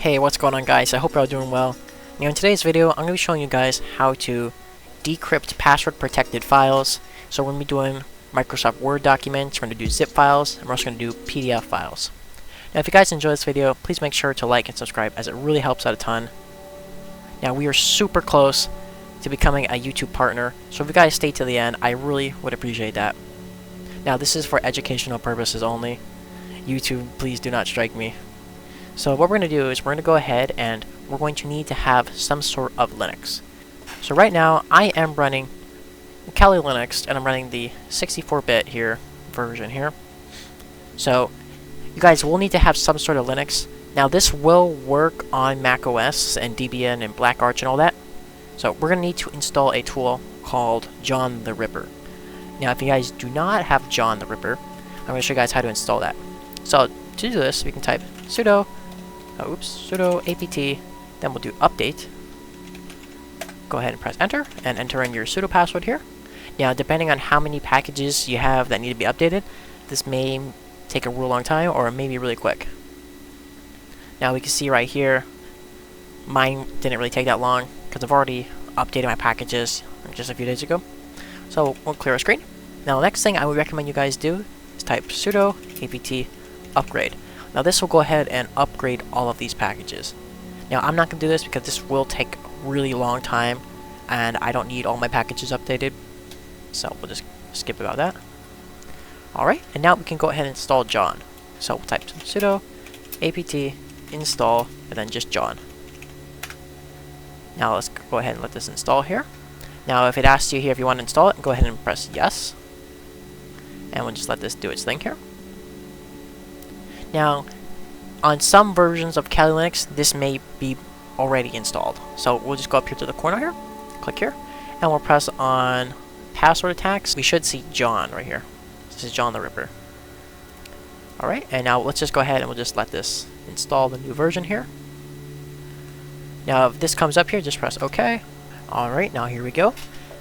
Hey, what's going on, guys? I hope you're all doing well. Now in today's video, I'm going to be showing you guys how to decrypt password protected files. So we're going to be doing Microsoft Word documents, we're going to do zip files, and we're also going to do PDF files. Now if you guys enjoy this video, please make sure to like and subscribe as it really helps out a ton. Now we are super close to becoming a YouTube partner, so if you guys stay to the end, I really would appreciate that. Now this is for educational purposes only. YouTube, please do not strike me. So what we're going to do is we're going to go ahead and we're going to need to have some sort of Linux. So right now I am running Kali Linux and I'm running the 64-bit here version here. So you guys will need to have some sort of Linux. Now this will work on Mac OS and Debian and Black Arch and all that. So we're going to need to install a tool called John the Ripper. Now if you guys do not have John the Ripper, I'm going to show you guys how to install that. So to do this, we can type sudo apt, then we'll do update. Go ahead and press enter, and enter in your sudo password here. Now depending on how many packages you have that need to be updated, this may take a real long time or maybe really quick. Now we can see right here, mine didn't really take that long because I've already updated my packages just a few days ago. So we'll clear our screen. Now the next thing I would recommend you guys do is type sudo apt upgrade. Now this will go ahead and upgrade all of these packages. Now I'm not going to do this because this will take a really long time and I don't need all my packages updated. So we'll just skip about that. Alright, and now we can go ahead and install John. So we'll type sudo apt install and then just John. Now let's go ahead and let this install here. Now if it asks you here if you want to install it, go ahead and press yes. And we'll just let this do its thing here. Now, on some versions of Kali Linux, this may be already installed. So we'll just go up here to the corner here, click here, and we'll press on password attacks. We should see John right here. This is John the Ripper. Alright, and now let's just go ahead and we'll just let this install the new version here. Now if this comes up here, just press OK. Alright, now here we go.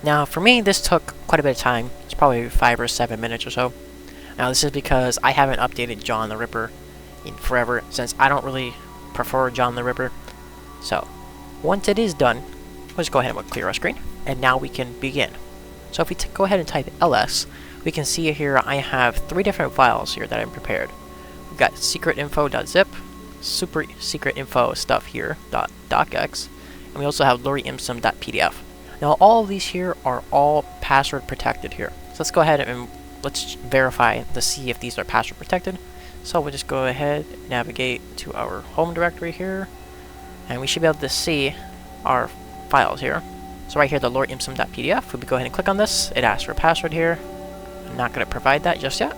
Now for me, this took quite a bit of time. It's probably 5 or 7 minutes or so. Now this is because I haven't updated John the Ripper in forever, since I don't really prefer John the Ripper. So once it is done, let's go ahead and we'll clear our screen, and now we can begin. So if we go ahead and type ls, we can see here I have 3 different files here that I'm prepared. We've got secretinfo.zip, super secret info stuff here .docx, and we also have loremsum.pdf. Now all of these here are all password protected here. So let's go ahead and let's verify to see if these are password protected. So we'll just go ahead, navigate to our home directory here, and we should be able to see our files here. So right here, the loremsum.pdf, if we go ahead and click on this, it asks for a password here. I'm not going to provide that just yet.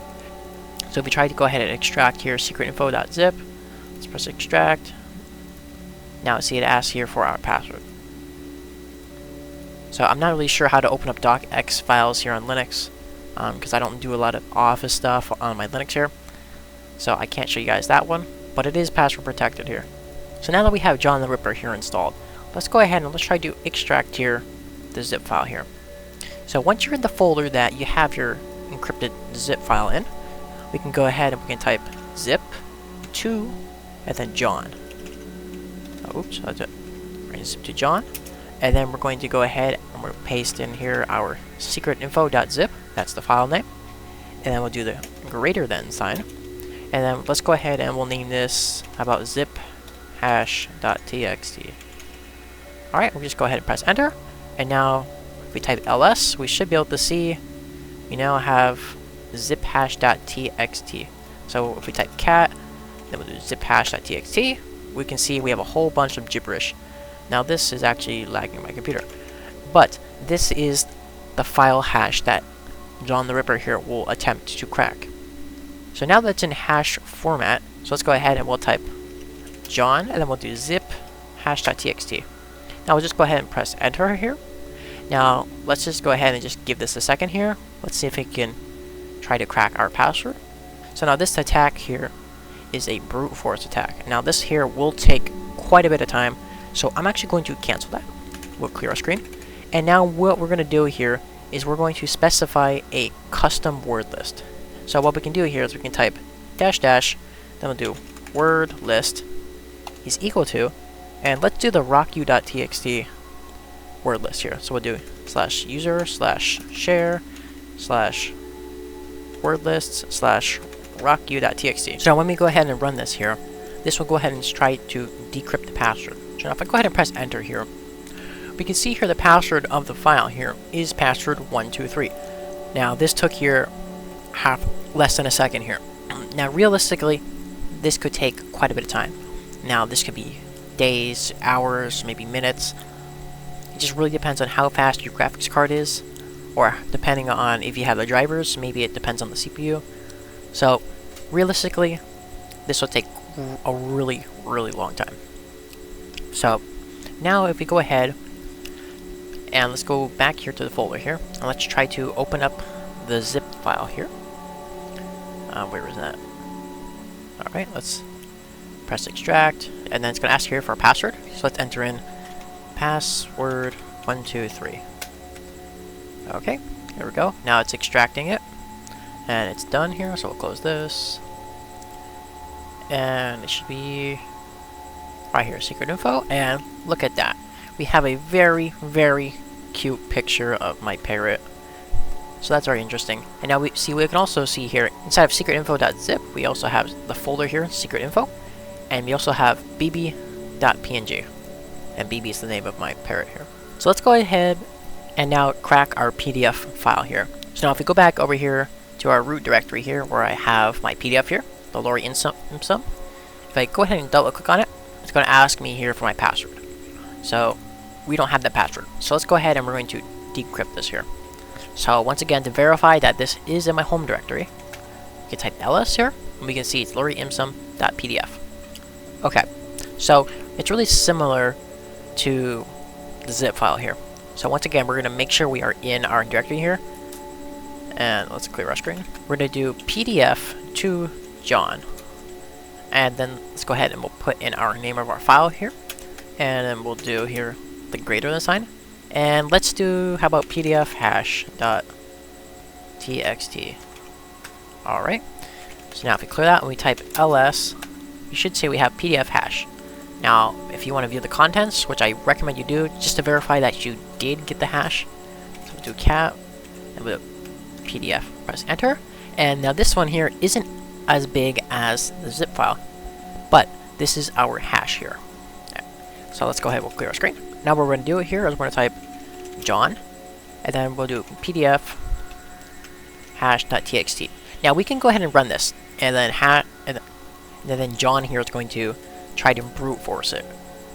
So if we try to go ahead and extract here secretinfo.zip, let's press extract. Now see it asks here for our password. So I'm not really sure how to open up docx files here on Linux, because I don't do a lot of Office stuff on my Linux here. So I can't show you guys that one, but it is password protected here. So now that we have John the Ripper here installed, let's go ahead and let's try to extract here the zip file here. So once you're in the folder that you have your encrypted zip file in, we can go ahead and we can type zip to and then John. Oops, that's it. We're going to zip to John, and then we're going to go ahead and we'll paste in here our secretinfo.zip. That's the file name, and then we'll do the greater than sign. And then let's go ahead and we'll name this about zip hash.txt. Alright, we'll just go ahead and press enter. And now if we type ls, we should be able to see we now have zip hash.txt. So if we type cat, then we'll do zip hash.txt, we can see we have a whole bunch of gibberish. Now this is actually lagging my computer. But this is the file hash that John the Ripper here will attempt to crack. So now that's in hash format, so let's go ahead and we'll type John, and then we'll do zip hash.txt. Now we'll just go ahead and press enter here. Now let's just go ahead and just give this a second here. Let's see if it can try to crack our password. So now this attack here is a brute force attack. Now this here will take quite a bit of time, so I'm actually going to cancel that. We'll clear our screen. And now what we're going to do here is we're going to specify a custom word list. So what we can do here is we can type -- then we'll do word list, is equal to, and let's do the rocku.txt word list here. So we'll do slash user slash share slash word lists slash rocku.txt. So now when we go ahead and run this here, this will go ahead and try to decrypt the password. So now if I go ahead and press enter here, we can see here the password of the file here is password 123. Now this took here less than a second here. Now realistically, this could take quite a bit of time. Now this could be days, hours, maybe minutes. It just really depends on how fast your graphics card is, or depending on if you have the drivers, maybe it depends on the CPU. So realistically, this will take a really long time. So now if we go ahead and let's go back here to the folder here, and let's try to open up the zip file here. Where is that? Alright, let's press extract, and then it's going to ask here for a password. So let's enter in password 123. Okay, here we go. Now it's extracting it, and it's done here, so we'll close this. And it should be right here, secret info, and look at that. We have a very cute picture of my parrot. So that's very interesting. And now we can also see here, inside of secretinfo.zip, we also have the folder here, secret info, and we also have bb.png. And bb is the name of my parrot here. So let's go ahead and now crack our PDF file here. So now if we go back over here to our root directory here, where I have my PDF here, the lorry imsum, if I go ahead and double click on it, it's going to ask me here for my password. So we don't have that password. So let's go ahead and we're going to decrypt this here. So once again, to verify that this is in my home directory, we can type ls here, and we can see it's lorryimsum.pdf. Okay, so it's really similar to the zip file here. So once again, we're going to make sure we are in our directory here, and let's clear our screen. We're going to do pdf to John, and then let's go ahead and we'll put in our name of our file here, and then we'll do here the greater than sign. And let's do, how about pdf hash.txt. Alright, so now if we clear that and we type ls, you should see we have pdf hash. Now, if you want to view the contents, which I recommend you do, just to verify that you did get the hash, so we'll do cat, and we'll do pdf, press enter. And now this one here isn't as big as the zip file, but this is our hash here. So let's go ahead, we'll clear our screen. Now what we're going to do here is we're going to type John, and then we'll do pdf hash.txt. Now we can go ahead and run this, and then then John here is going to try to brute force it.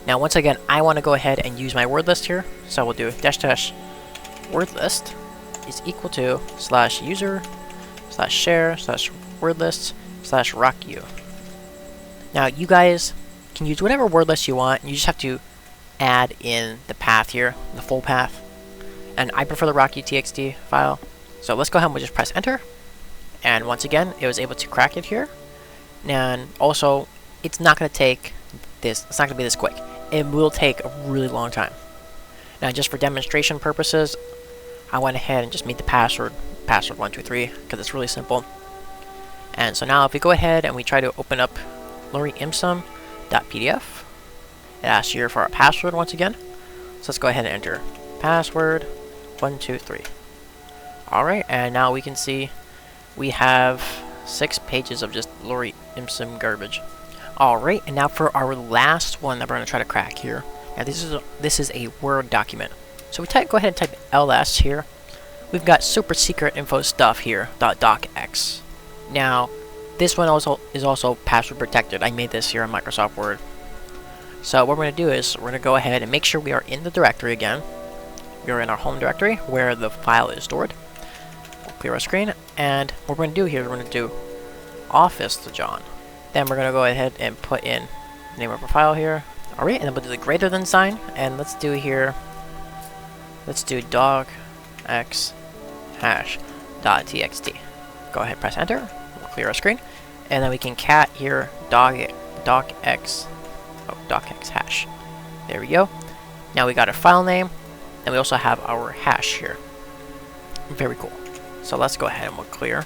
Now once again, I want to go ahead and use my word list here, so we'll do dash word list is equal to slash user slash share slash word list slash rocku. Now you guys can use whatever word list you want, and you just have to add in the path here, the full path. And I prefer the rocku.txt file. So let's go ahead and we'll just press enter. And once again, it was able to crack it here. And also, it's not going to take this, it's not going to be this quick. It will take a really long time. Now just for demonstration purposes, I went ahead and just made the password 123, because it's really simple. And so now if we go ahead and we try to open up lorryimsum.pdf, it asks here for our password once again. So let's go ahead and enter password 123. Alright, and now we can see we have 6 pages of just lorryimsum garbage. Alright, and now for our last one that we're going to try to crack here. Now this is a Word document. So we go ahead and type ls here. We've got super secret info stuff here, .docx. Now, this one is also password protected. I made this here on Microsoft Word. So what we're going to do is we're going to go ahead and make sure we are in the directory again. We are in our home directory where the file is stored. We'll clear our screen, and what we're going to do here is we're going to do office to John. Then we're going to go ahead and put in the name of our file here. Alright, and then we'll do the greater than sign, and let's do here, let's do docx hash.txt. Go ahead, press enter, we'll clear our screen, and then we can cat here docx hash. There we go. Now we got a file name, and we also have our hash here. Very cool. So let's go ahead and we'll clear.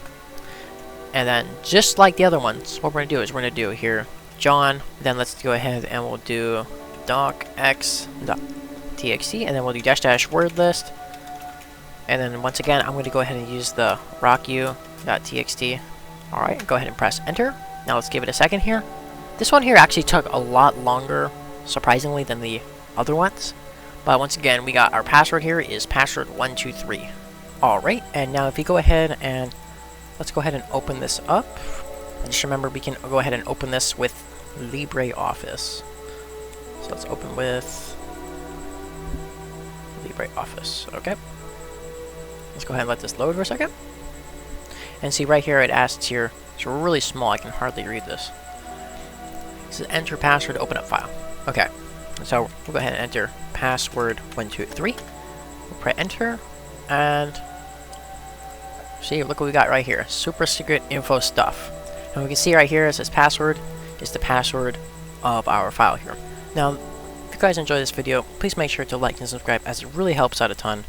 And then just like the other ones, what we're going to do is we're going to do here John. Then let's go ahead and we'll do docx.txt, and then we'll do -- word list. And then once again, I'm going to go ahead and use the rocku.txt. Alright, go ahead and press enter. Now let's give it a second here. This one here actually took a lot longer, surprisingly, than the other ones. But once again, we got our password here is password123. Alright, and now if you go ahead and let's go ahead and open this up. And just remember, we can go ahead and open this with LibreOffice. So let's open with LibreOffice. Okay. Let's go ahead and let this load for a second. And see right here it asks here, it's really small, I can hardly read this. It says enter password to open up file. Okay, so we'll go ahead and enter password123. We'll press enter, and see, look what we got right here, super secret info stuff. And we can see right here it says password is the password of our file here. Now, if you guys enjoyed this video, please make sure to like and subscribe, as it really helps out a ton.